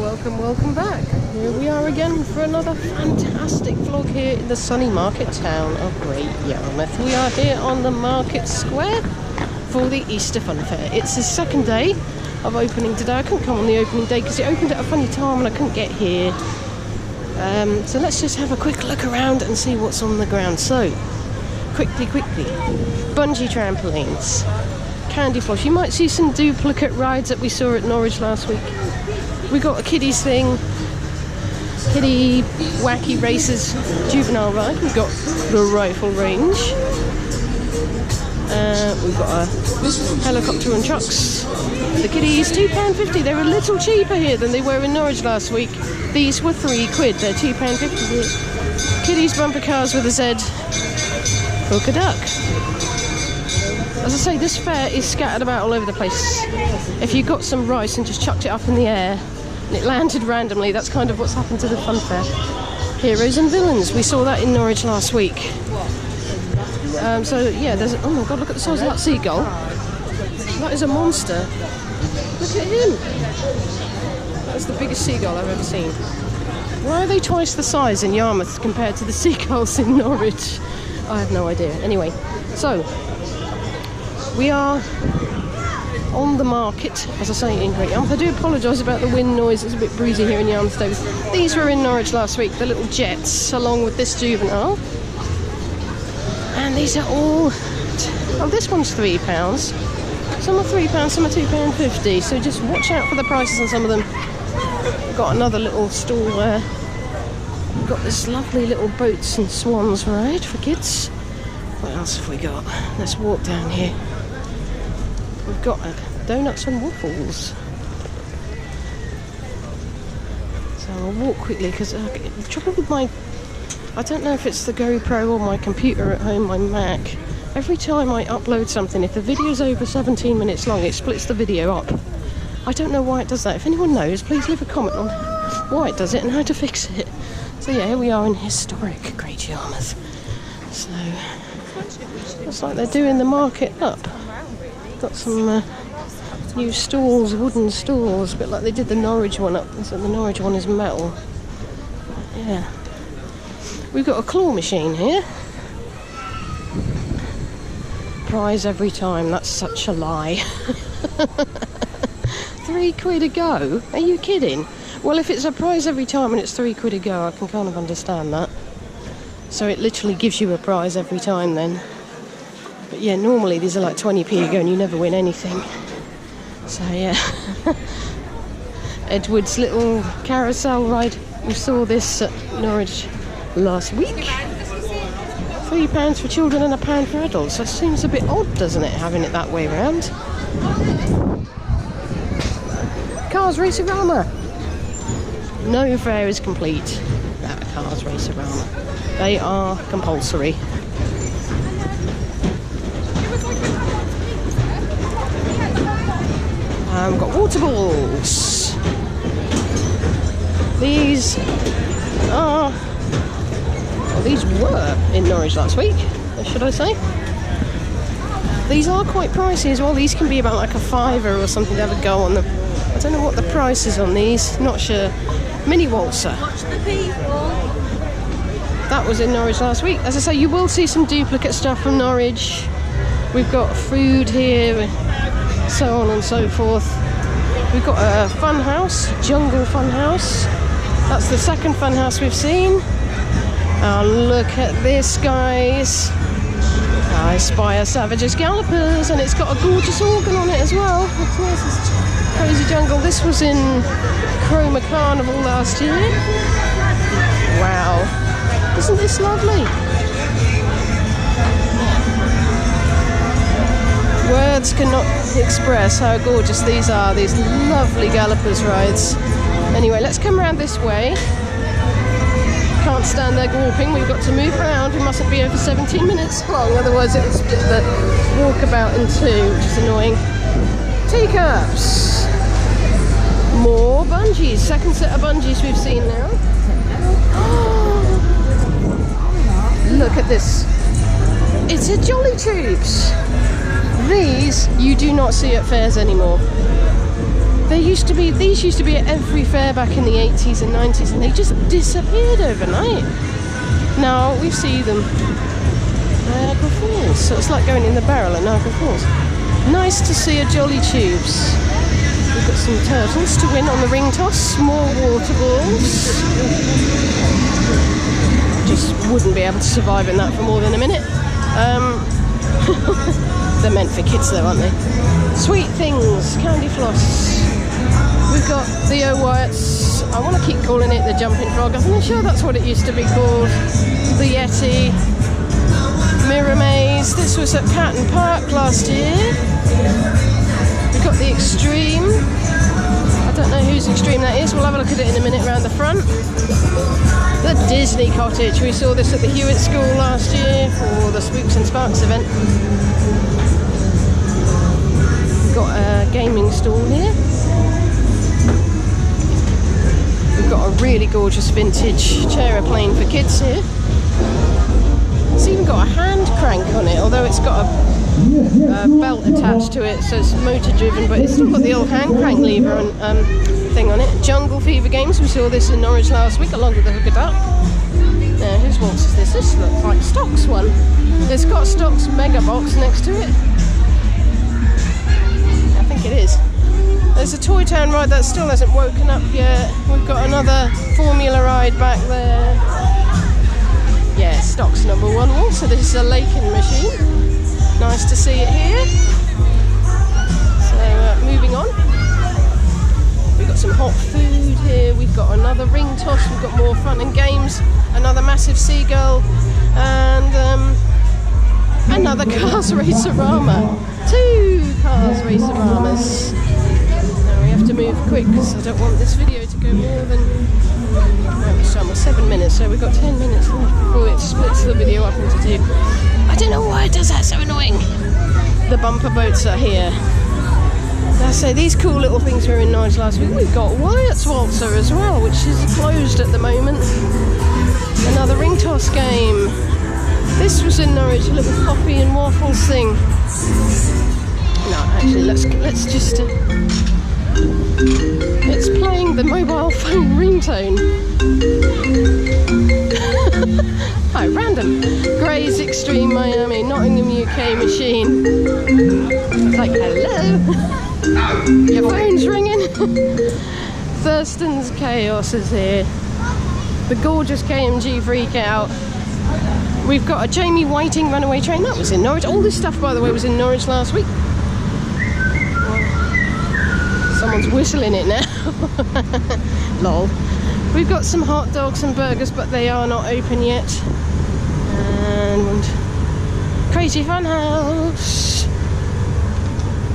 Welcome back. Here we are again for another fantastic vlog here in the sunny market town of Great Yarmouth. We are here on the market square for the Easter Fun Fair. It's the second day of opening today. I couldn't come on the opening day because it opened at a funny time and I couldn't get here. So let's just have a quick look around and see what's on the ground. So, quickly. Bungee trampolines, candy floss. You might see some duplicate rides that we saw at Norwich last week. We got a kiddies thing, kiddie wacky races, juvenile ride. We've got the rifle range. We've got a helicopter and trucks. The kiddies, £2.50. They're a little cheaper here than they were in Norwich last week. These were £3. They're £2.50 here. Kiddies bumper cars with a Z. Polka duck. As I say, this fair is scattered about all over the place. If you got some rice and just chucked it up in the air and it landed randomly, that's kind of what's happened to the fun fair. Heroes and villains. We saw that in Norwich last week. So yeah, there's oh my god, look at the size of that seagull. That is a monster. Look at him. That's the biggest seagull I've ever seen. Why are they twice the size in Yarmouth compared to the seagulls in Norwich? I have no idea. Anyway, so we are on the market, as I say, in Great Yarmouth. I do apologise about the wind noise. It's a bit breezy here in Yarmouth today. These were in Norwich last week, the little jets, along with this juvenile. And these are all... oh, this one's £3. Some are £3, some are £2.50. So just watch out for the prices on some of them. We've got another little stall there. We've got this lovely little boats and swans ride for kids. What else have we got? Let's walk down here. We've got donuts and waffles. So I'll walk quickly because the trouble with my... I don't know if it's the GoPro or my computer at home, my Mac. Every time I upload something, if the video's over 17 minutes long, it splits the video up. I don't know why it does that. If anyone knows, please leave a comment on why it does it and how to fix it. So yeah, here we are in historic Great Yarmouth. So, looks like they're doing the market up. Got some new stalls, wooden stalls, a bit like they did the Norwich one up. So the Norwich one is metal. Yeah. We've got a claw machine here. Prize every time, that's such a lie. £3 a go? Are you kidding? Well, if it's a prize every time and it's £3 a go, I can kind of understand that. So it literally gives you a prize every time then. But yeah, normally these are like 20p a go and you never win anything. So yeah. Edward's little carousel ride. We saw this at Norwich last week. £3 for children and £1 for adults. That seems a bit odd, doesn't it, having it that way around? Cars Race-O-Ramas. No fair is complete at Cars Race-O-Ramas. They are compulsory. We've got water balls. These are... well, these were in Norwich last week, should I say. These are quite pricey as well. These can be about like a £5 or something to have a go on them. I don't know what the price is on these, not sure. Mini waltzer. Watch the people. That was in Norwich last week. As I say, you will see some duplicate stuff from Norwich. We've got food here, so on and so forth. We've got a fun house, jungle fun house. That's the second fun house we've seen. Oh, look at this, guys. I spy a Savage's Gallopers, and it's got a gorgeous organ on it as well. It's nice, this crazy jungle. This was in Chroma Carnival last year. Wow. Isn't this lovely? Words cannot express how gorgeous these are, these lovely Gallopers rides. Anyway, let's come around this way. Can't stand there gawping, we've got to move around. We mustn't be over 17 minutes long, otherwise it will split the walkabout in two, which is annoying. Teacups. More bungees. Second set of bungees we've seen now. Look at this. It's a Jolly Troops. These you do not see at fairs anymore. These used to be at every fair back in the 80s and 90s, and they just disappeared overnight. Now we see them at Niagara Falls, so it's like going in the barrel at Niagara Falls. Nice to see a Jolly Tubes. We've got some turtles to win on the ring toss, more water balls. Just wouldn't be able to survive in that for more than a minute. They're meant for kids though, aren't they? Sweet things, candy floss. We've got the O'Wyatts. I want to keep calling it the Jumping Frog. I'm not sure that's what it used to be called. The Yeti. Mirror Maze. This was at Catton Park last year. We've got the Extreme. I don't know whose Extreme that is. We'll have a look at it in a minute around the front. The Disney Cottage. We saw this at the Hewitt School last year for the Spooks and Sparks event. We've got a gaming stall here. We've got a really gorgeous vintage chair-a-plane for kids here. It's even got a hand crank on it, although it's got a belt attached to it, so it's motor driven, but it's still got the old hand crank lever and thing on it. Jungle Fever Games, we saw this in Norwich last week along with the Hooker Duck. Now, whose waltz is this? This looks like Stock's one. It's got Stock's mega box next to it. I think it is. There's a Toy Town ride that still hasn't woken up yet. We've got another Formula ride back there. Yeah, Stock's number one waltz. So this is a Lakin machine. Nice to see it here. So moving on. We've got some hot food here. We've got another ring toss. We've got more fun and games. Another massive seagull. And another Cars Race-O-Rama. 2 Cars Race-O-Ramas. To move quick because I don't want this video to go more than 7 minutes, so we've got 10 minutes left before it splits the video up into 2. I don't know why it does that, so annoying. The bumper boats are here. I say these cool little things were in Norwich last week. We've got Wyatt's Waltzer as well, which is closed at the moment. Another ring toss game. This was in Norwich, a little coffee and waffles thing. No, actually, let's just. It's playing the mobile phone ringtone. Oh, random. Gray's Extreme Miami, Nottingham UK machine. It's like, hello. Your phone's ringing. Thurston's Chaos is here. The gorgeous KMG Freakout. We've got a Jamie Whiting Runaway Train. That was in Norwich. All this stuff, by the way, was in Norwich last week. Someone's whistling it now. Lol. We've got some hot dogs and burgers, but they are not open yet. And Crazy Fun House.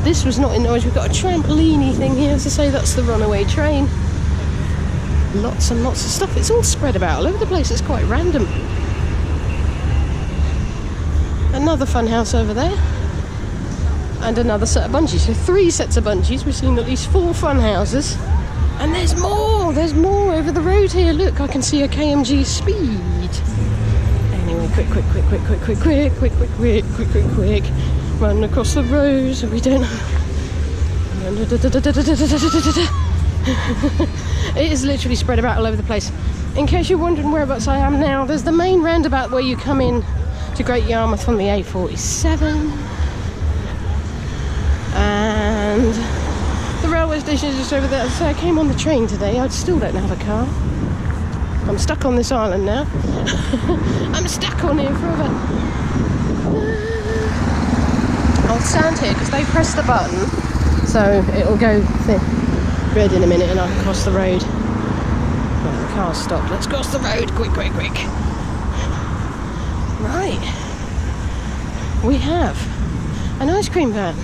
This was not in Norwich. We've got a trampoline thing here. As I say, that's the Runaway Train. Lots and lots of stuff. It's all spread about all over the place. It's quite random. Another fun house over there. And another set of bungees. So 3 sets of bungees. We've seen at least 4 fun houses. And there's more over the road here. Look, I can see a KMG Speed. Anyway, quick. Run across the road so we don't. It is literally spread about all over the place. In case you're wondering whereabouts I am now, there's the main roundabout where you come in to Great Yarmouth on the A47. And the railway station is just over there. So I came on the train today. I still don't have a car. I'm stuck on this island now. I'm stuck on here forever. I'll stand here because they press the button, so it'll go red in a minute and I can cross the road. Right, the car's stopped. Let's cross the road. Quick. Right. We have an ice cream van.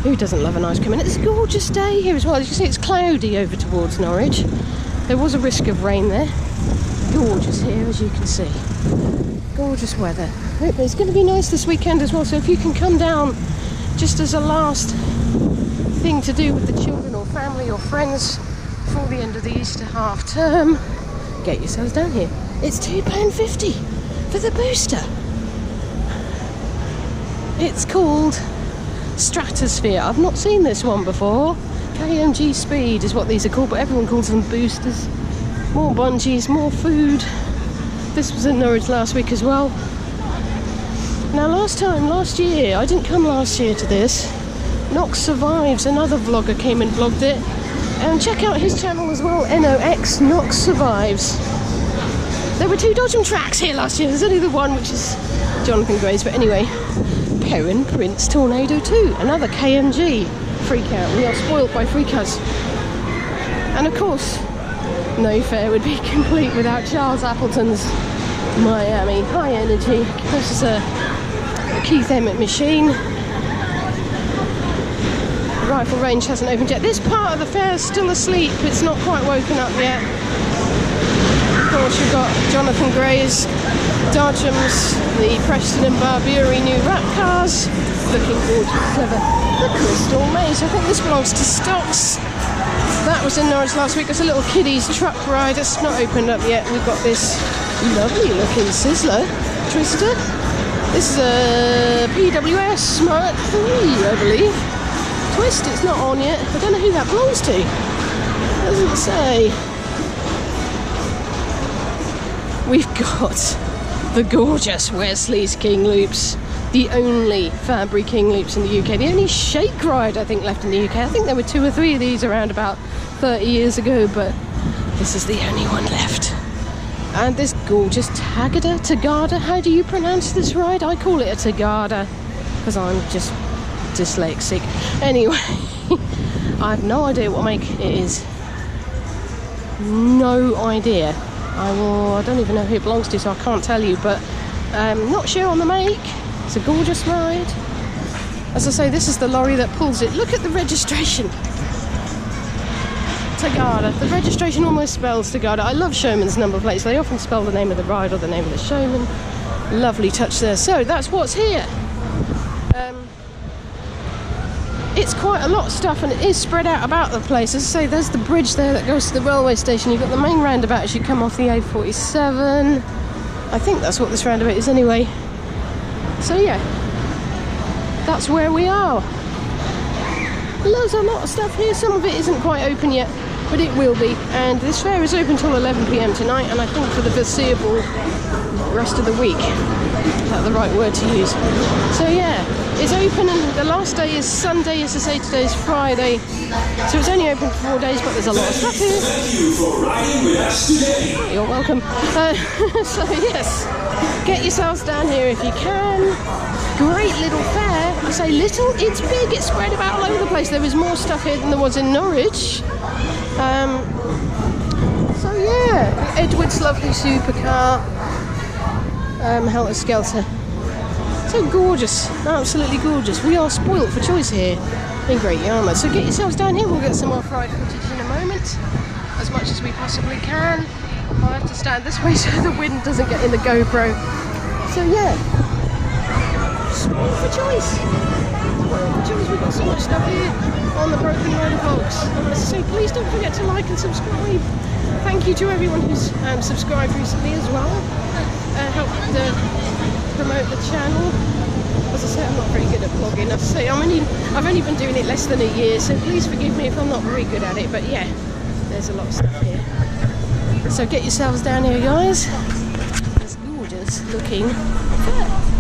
Who doesn't love an ice cream? And it's a gorgeous day here as well. As you can see, it's cloudy over towards Norwich. There was a risk of rain there. Gorgeous here, as you can see. Gorgeous weather. It's going to be nice this weekend as well, so if you can come down just as a last thing to do with the children or family or friends before the end of the Easter half term, get yourselves down here. It's £2.50 for the booster. It's called Stratosphere. I've not seen this one before. KMG Speed is what these are called, but everyone calls them boosters. More Bungees, more food. This was in Norwich last week as well. Now last year, I didn't come last year to this. Knox Survives, another vlogger came and vlogged it. And check out his channel as well, NOX, Knox Survives. There were 2 Dodgem tracks here last year. There's only the one, which is Jonathan Gray's, but anyway. Perrin Prince Tornado 2, another KMG freak out. We are spoilt by freak outs. And of course, no fair would be complete without Charles Appleton's Miami High Energy. This is a Keith Emmett machine. The rifle range hasn't opened yet. This part of the fair is still asleep. It's not quite woken up yet. Of course, you've got Jonathan Gray's Dodgems, the Preston and Barbieri new rat cars, looking gorgeous, clever. The Crystal Maze. I think this belongs to Stocks. That was in Norwich last week. It's a little kiddies truck ride. It's not opened up yet. We've got this lovely looking Sizzler Twister. This is a PWS Mark 3, I believe. Twist, it's not on yet. I don't know who that belongs to. It doesn't say. We've got the gorgeous Wesley's King Loops. The only Fabry King Loops in the UK. The only shake ride, I think, left in the UK. I think there were 2 or 3 of these around about 30 years ago, but this is the only one left. And this gorgeous Tagada. How do you pronounce this ride? I call it a Tagada because I'm just dyslexic. Anyway, I have no idea what make it is. No idea. I don't even know who it belongs to, so I can't tell you, but not sure on the make. It's a gorgeous ride. As I say, this is the lorry that pulls it. Look at the registration. Tagada. The registration almost spells Tagada. I love Showmen's number plates. They often spell the name of the ride or the name of the showman. Lovely touch there. So that's what's here. It's quite a lot of stuff, and it is spread out about the place. As I say, there's the bridge there that goes to the railway station. You've got the main roundabout as you come off the A47. I think that's what this roundabout is anyway. So yeah, that's where we are. There's a lot of stuff here. Some of it isn't quite open yet, but it will be. And this fair is open till 11 PM tonight, and I think for the foreseeable rest of the week. Is that the right word to use? So yeah, it's open, and the last day is Sunday. As I say, today is Friday, so it's only open for 4 days, but there's a lot of stuff here. Thank you for riding with us today. You're welcome. So yes, get yourselves down here if you can. Great little fair. I say little, it's big, it's spread about all over the place. There is more stuff here than there was in Norwich. So yeah, Edward's lovely supercar, Helter Skelter. So gorgeous, absolutely gorgeous. We are spoilt for choice here in Gt Yarmouth. So get yourselves down here, we'll get some off-ride footage in a moment, as much as we possibly can. I'll have to stand this way so the wind doesn't get in the GoPro. So yeah, spoiled for choice. Spoiled for choice. We've got so much stuff here on the Broken Road Vlogs. And as I say, please don't forget to like and subscribe. Thank you to everyone who's subscribed recently as well. Helped promote the channel. As I say, I'm not very good at vlogging. As I say, I've only been doing it less than a year, so please forgive me if I'm not very good at it. But yeah, there's a lot of stuff here. So get yourselves down here, guys. It's gorgeous looking fair.